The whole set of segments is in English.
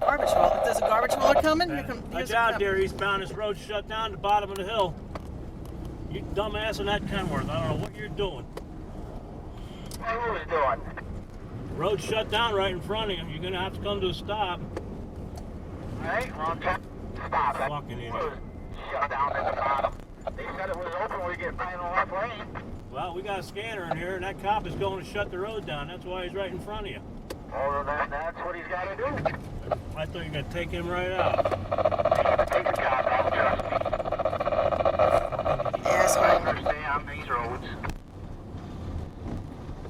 garbage hauler. If there's a garbage hauler coming, I here's a doubt there eastbound. This road's shut down at the bottom of the hill. You dumbass in that Kenworth. I don't know what you're doing. What are we doing? Road's shut down right in front of you. You're gonna have to come to a stop. Alright, well, stop. Fucking idiot. Shut down at the bottom. They said it was open. We get final left lane. Well, we got a scanner in here, and that cop is going to shut the road down. That's why he's right in front of you. Well, that's what he's got to do. I thought you were gonna take him right out. Take a job out, trust me. I asshole. understand on these roads.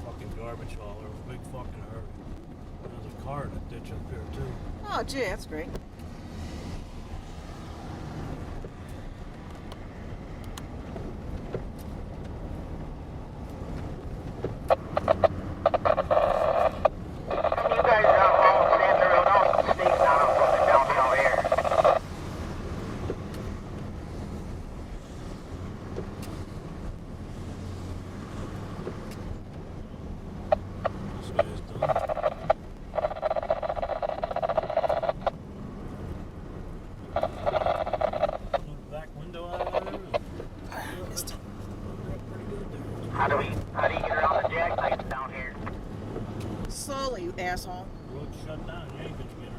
Fucking garbage hauler. Big fucking hurry. There's a car in the ditch up there too. Oh, gee, that's great. You guys are all standing the road off the state now from the downtown here. This guy's done. Look back window out of there. Missed it. Pretty good there. How do you get around the jackknife down here? Slowly, you asshole. Road's shut down. You ain't gonna get